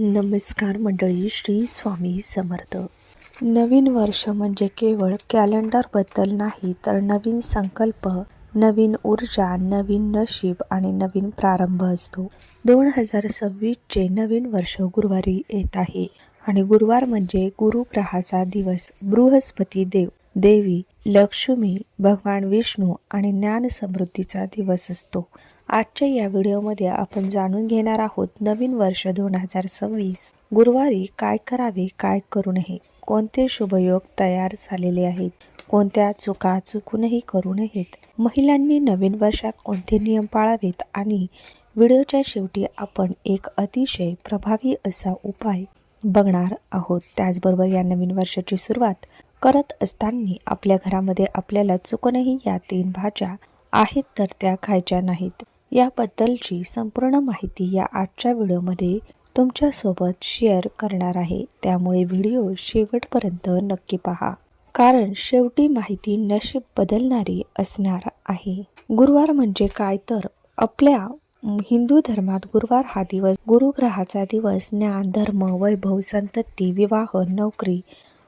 नमस्कार मंडळी, श्री स्वामी समर्थ. नवीन वर्ष म्हणजे केवळ कॅलेंडरबद्दल नाही, तर नवीन संकल्प, नवीन ऊर्जा, नवीन नशीब आणि नवीन प्रारंभ असतो. 2026चे नवीन वर्ष गुरुवारी येत आहे आणि गुरुवार म्हणजे गुरुग्रहाचा दिवस. बृहस्पती देव, देवी लक्ष्मी, भगवान विष्णू आणि ज्ञान समृद्धीचा दिवस असतो. आजच्या या व्हिडिओमध्ये आपण जाणून घेणार आहोत नवीन वर्ष 2026 गुरुवारी काय करावे, काय करू नये, कोणते शुभयोग तयार झालेले आहेत, कोणत्या चुका चुकूनही करू नयेत, महिलांनी नवीन वर्षात कोणते नियम पाळावेत आणि व्हिडिओच्या शेवटी आपण एक अतिशय प्रभावी असा उपाय बघणार आहोत. त्याचबरोबर या नवीन वर्षाची सुरुवात करत असताना आपल्या घरामध्ये आपल्याला चुकूनही या 3 भाज्या आहेत तर त्या खायच्या नाहीत, याबद्दलची संपूर्ण माहिती या आजच्या व्हिडिओमध्ये तुमच्यासोबत शेअर करणार आहे. त्यामुळे व्हिडिओ शेवटपर्यंत नक्की पहा, कारण शेवटी माहिती नशीब बदलणारी असणार आहे. गुरुवार म्हणजे काय, तर आपल्या हिंदू धर्मात गुरुवार हा दिवस गुरुग्रहाचा दिवस, ज्ञान, धर्म, वैभव, संतती, विवाह, नोकरी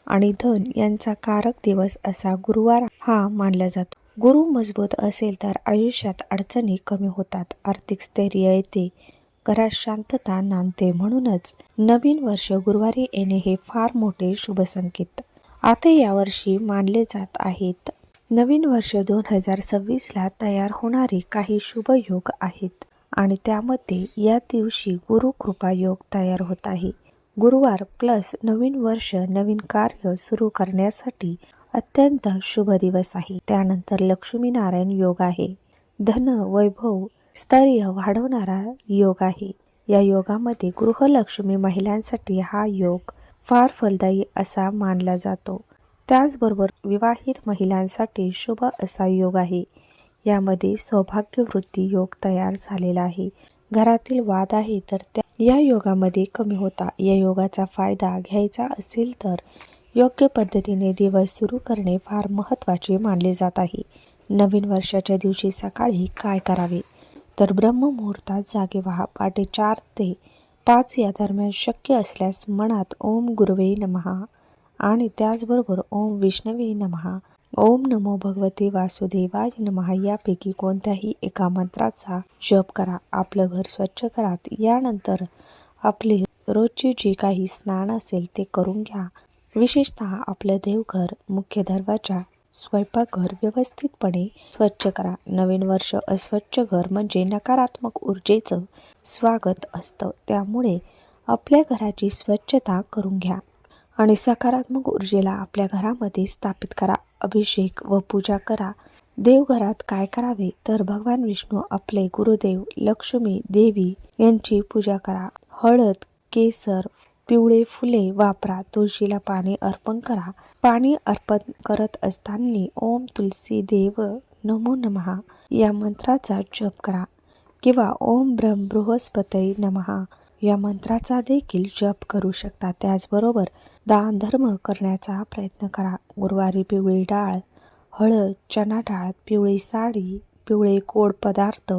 आणि धन यांचा कारक दिवस असा गुरुवार हा मानला जातो. गुरु मजबूत असेल तर आयुष्यात अडचणी कमी होतात, आर्थिक स्थैर्य येते, घरात शांतता नांदते. म्हणूनच नवीन वर्ष गुरुवारी येणे हे फार मोठे शुभ संकेत आता यावर्षी मानले जात आहेत. नवीन वर्ष 2026ला तयार होणारे काही शुभ योग आहेत आणि त्यामध्ये या दिवशी गुरु कृपा योग तयार होत आहे. गुरुवार प्लस नवीन वर्ष, नवीन कार्य सुरू करण्यासाठी अत्यंत शुभ दिवस आहे. त्यानंतर लक्ष्मीनारायण योग आहे. धन, वैभव, स्थैर्य वाढवणारा योग आहे. या योगामध्ये गृहलक्ष्मी महिलांसाठी हा योग फार फलदायी असा मानला जातो. त्याचबरोबर विवाहित महिलांसाठी शुभ असा योग आहे. यामध्ये सौभाग्यवृद्धी योग तयार झालेला आहे. घरातील वाद आहे तर या योगामध्ये कमी होता. या योगाचा फायदा घ्यायचा असेल तर योग्य पद्धतीने दिवस सुरू करणे फार महत्त्वाचे मानले जात आहे. नवीन वर्षाच्या दिवशी सकाळी काय करावे, तर ब्रह्ममुहूर्तात जागे व्हा. पहाटे 4 ते 5 या दरम्यान शक्य असल्यास मनात ओम गुरुवे नमः आणि त्याचबरोबर ओम विष्णवे नमः, ओम नमो भगवते वासुदेवाय नमः यापैकी कोणत्याही एका मंत्राचा जप करा. आपलं घर स्वच्छ करा. यानंतर आपले रोजचे जे काही स्नान असेल ते करून घ्या. विशेषतः आपलं देवघर, मुख्य दरवाजा, स्वयंपाकघर व्यवस्थितपणे स्वच्छ करा. नवीन वर्ष अस्वच्छ घर म्हणजे नकारात्मक ऊर्जेचं स्वागत असतं. त्यामुळे आपल्या घराची स्वच्छता करून घ्या आणि सकारात्मक ऊर्जेला आपल्या घरामध्ये स्थापित करा. अभिषेक व पूजा करा. देवघरात काय करावे, तर भगवान विष्णू, आपले गुरुदेव लक्ष्मी देवी यांची पूजा करा. हळद, केसर, पिवळे फुले वापरा. तुळशीला पाणी अर्पण करा. पाणी अर्पण करत असताना ओम तुलसी देव नमो नमः या मंत्राचा जप करा किंवा ओम ब्रह्म बृहस्पतये नमः या मंत्राचा देखील जप करू शकता. त्याचबरोबर दान धर्म करण्याचा प्रयत्न करा. गुरुवारी पिवळी डाळ, हळद, चणा डाळ, पिवळी साडी, पिवळे गोड पदार्थ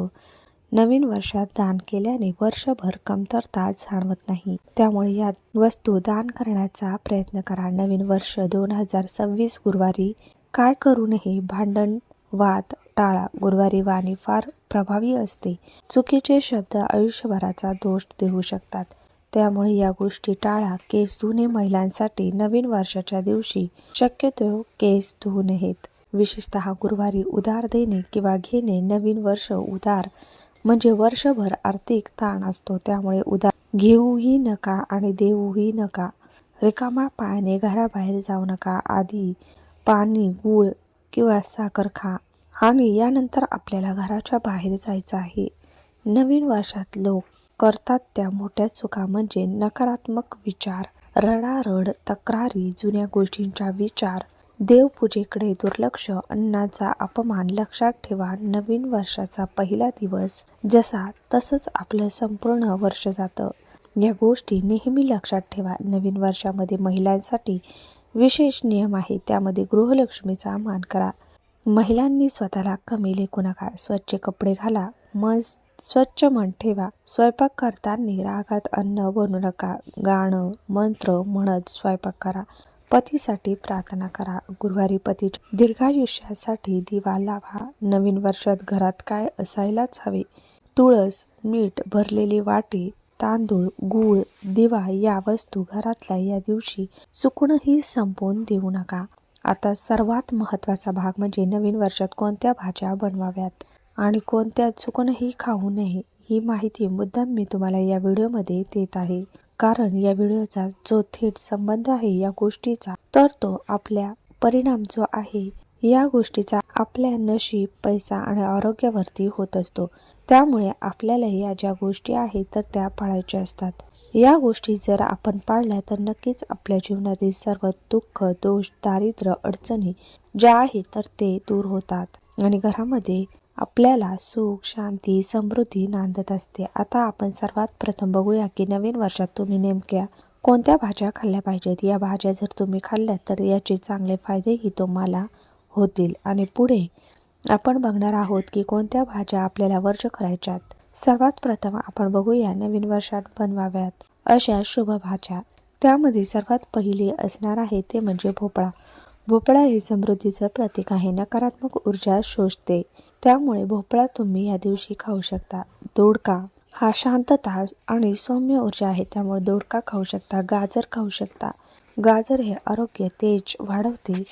नवीन वर्षात दान केल्याने वर्षभर कमतरता जाणवत नाही. त्यामुळे या वस्तू दान करण्याचा प्रयत्न करा. नवीन वर्ष 2026 गुरुवारी काय करू नये, भांडण वाद टाळा. गुरुवारी वाणी फार प्रभावी असते. चुकीचे शब्द आयुष्यभराचा दोष देऊ शकतात. त्यामुळे या गोष्टी टाळा. केस धुणे महिलांसाठी नवीन वर्षाच्या दिवशी शक्यतो केस धुवू नयेत. विशेषतः गुरुवारी उधार देणे किंवा घेणे. नवीन वर्ष उधार म्हणजे वर्षभर आर्थिक ताण असतो. त्यामुळे उधार घेऊही नका आणि देऊही नका. रिकामा पायाने घराबाहेर जाऊ नका. आधी पाणी, गूळ किंवा साखर खा आणि यानंतर आपल्याला घराच्या बाहेर जायचं आहे. नवीन वर्षात लोक करतात त्या मोठ्या चुका म्हणजे नकारात्मक विचार, रडारड, तक्रारी, जुन्या गोष्टींचा विचार, देवपूजेकडे दुर्लक्ष, अन्नाचा अपमान. लक्षात ठेवा, नवीन वर्षाचा पहिला दिवस जसा तसंच आपलं संपूर्ण वर्ष जातं. या गोष्टी नेहमी लक्षात ठेवा. नवीन वर्षामध्ये महिलांसाठी विशेष नियम आहे. त्यामध्ये गृहलक्ष्मीचा मान करा. महिलांनी स्वतःला कमी लेखू नका. स्वच्छ कपडे घाला. स्वच्छ मन ठेवा. स्वयंपाक करताना रागात अन्न बनवू नका. गाणं मंत्र म्हणत स्वयंपाक करा. पतीसाठी प्रार्थना करा. गुरुवारी पतीच्या दीर्घायुष्यासाठी दिवा लावा. नवीन वर्षात घरात काय असायलाच हवे? तुळस, मीठ भरलेली वाटी, तांदूळ, गूळ, दिवा या वस्तू घरातल्या या दिवशी चुकूनही संपवून देऊ नका. आता सर्वात महत्त्वाचा भाग म्हणजे नवीन वर्षात कोणत्या भाज्या बनवाव्यात आणि कोणत्या चुकूनही खाऊ नये. ही माहिती मुद्दाम मी तुम्हाला या व्हिडिओमध्ये देत आहे, कारण या व्हिडिओचा जो थेट संबंध आहे या गोष्टीचा, तर तो आपल्या परिणाम जो आहे या गोष्टीचा आपल्या नशीब, पैसा आणि आरोग्यावरती होत असतो. त्यामुळे आपल्याला या ज्या गोष्टी आहेत तर त्या पाळायच्या असतात. या गोष्टी जर आपण पाळल्या तर नक्कीच आपल्या जीवनातील सर्व दुःख, दोष, दारिद्र्य, अडचणी ज्या आहेत तर ते दूर होतात आणि घरामध्ये आपल्याला सुख, शांती, समृद्धी नांदत असते. आता आपण सर्वात प्रथम बघूया की नवीन वर्षात तुम्ही नेमक्या कोणत्या भाज्या खाल्ल्या पाहिजेत. या भाज्या जर तुम्ही खाल्ल्या तर याचे चांगले फायदेही तुम्हाला होतील आणि पुढे आपण बघणार आहोत की कोणत्या भाज्या आपल्याला वर्ज करायच्यात. सर्वात प्रथम आपण बघूया नवीन वर्षात बनवाव्यात अशा शुभ भाज्या. त्यामध्ये सर्वात पहिली असणार आहे ते म्हणजे भोपळा. भोपळा हे समृद्धीचं प्रतीक आहे. नकारात्मक ऊर्जा शोषते, त्यामुळे भोपळा तुम्ही या दिवशी खाऊ शकता. दोडका हा शांतता आणि सौम्य ऊर्जा आहे, त्यामुळे दोडका खाऊ शकता. गाजर खाऊ शकता. गाजर हे आरोग्य, तेज वाढवते,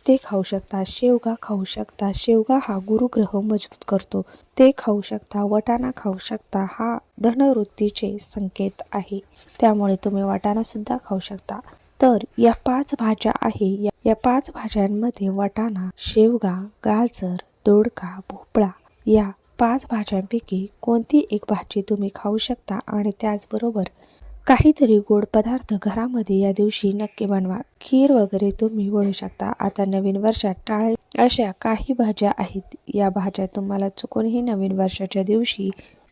ते खाऊ शकता. शेवगा खाऊ शकता. शेवगा हा गुरुग्रह मजबूत करतो, ते खाऊ शकता. वटाणा खाऊ शकता. हा धनवृत्तीचे संकेत आहे, त्यामुळे तुम्ही वटाणा सुद्धा खाऊ शकता. तर या 5 भाज्या आहे. या 5 भाज्यांमध्ये वटाणा, शेवगा, गाजर, दोडका, भोपळा या 5 भाज्यांपैकी कोणती एक भाजी तुम्ही खाऊ शकता आणि त्याचबरोबर काहीतरी गोड पदार्थ घरामध्ये या दिवशी नक्की बनवा. खीर वगैरे तुम्ही बनवू शकता. आता नवीन वर्षात टाळ अशा काही भाज्या आहेत. या भाज्या तुम्हाला चुकूनही नवीन वर्षाच्या दिवशी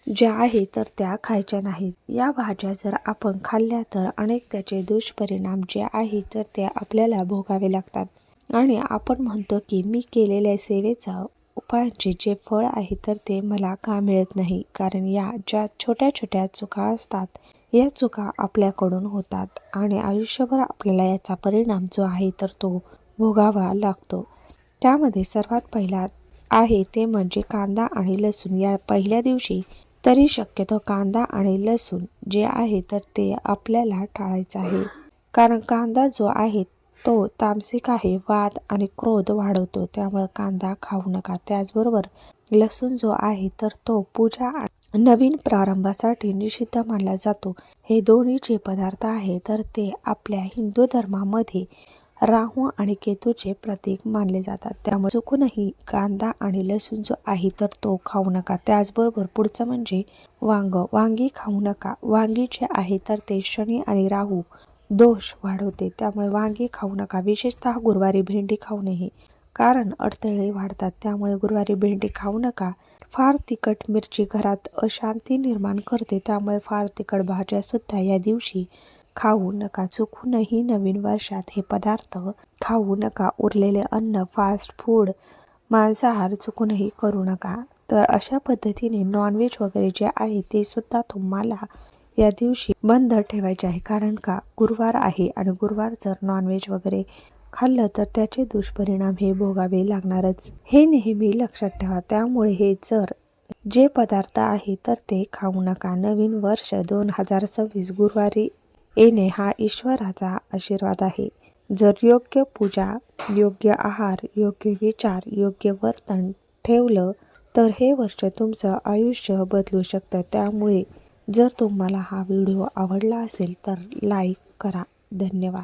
ज्या आहेत तर त्या खायच्या नाहीत. या भाज्या जर आपण खाल्ल्या तर अनेक त्याचे दुष्परिणाम जे आहेत तर ते आपल्याला भोगावे लागतात आणि आपण म्हणतो की मी केलेल्या सेवेचा उपायांचे जे फळ आहे तर ते मला का मिळत नाही, कारण या ज्या छोट्या छोट्या चुका असतात या चुका आपल्याकडून होतात आणि आयुष्यभर आपल्याला याचा परिणाम जो आहे तर तो भोगावा लागतो. त्यामध्ये सर्वात पहिला आहे ते म्हणजे कांदा आणि लसूण. या पहिल्या दिवशी तरी शक्यतो कांदा आणि लसूण जे आहे तर ते आपल्याला टाळायचं आहे, कारण कांदा जो आहे तो तामसिक आहे, वाद आणि क्रोध वाढवतो, त्यामुळे कांदा खाऊ नका. त्याचबरोबर लसूण जो आहे तर तो पूजा नवीन प्रारंभासाठी निषिद्ध मानला जातो. हे दोन्ही जे पदार्थ आहे तर ते आपल्या हिंदू धर्मामध्ये राहू आणि केतूचे प्रतीक मानले जातात, त्यामुळे चुकूनही कांदा आणि लसूण जो आहे तर तो खाऊ नका. त्याचबरोबर पुढचं म्हणजे वांगी खाऊ नका. वांगी जे आहे तर ते शनी आणि राहू दोष वाढवते, त्यामुळे वांगी खाऊ नका. विशेषतः गुरुवारी भेंडी खाऊ नये, कारण अडथळे वाढतात, त्यामुळे गुरुवारी भेंडी खाऊ नका. फार तिखट मिरची घरात अशांती निर्माण करते, त्यामुळे फार तिखट भाज्या सुद्धा या दिवशी खाऊ नका. चुकूनही नवीन वर्षात हे पदार्थ खाऊ नका. उरलेले अन्न, फास्ट फूड, मांसाहार चुकूनही करू नका. तर अशा पद्धतीने नॉनव्हेज वगैरे जे आहे ते सुद्धा तुम्हाला या दिवशी बंद ठेवायचे आहे, कारण का गुरुवार आहे आणि गुरुवार जर नॉनव्हेज वगैरे खाल्लं तर त्याचे दुष्परिणाम हे भोगावे लागणारच, हे नेहमी लक्षात ठेवा. त्यामुळे हे जे पदार्थ आहे तर ते खाऊ नका. नवीन वर्ष 2026 गुरुवारी येणे हा ईश्वराचा आशीर्वाद आहे. जर योग्य पूजा, योग्य आहार, योग्य विचार, योग्य वर्तन ठेवलं तर हे वर्ष तुमचं आयुष्य बदलू शकतं. त्यामुळे जर तुम्हाला हा व्हिडिओ आवडला असेल तर लाईक करा. धन्यवाद.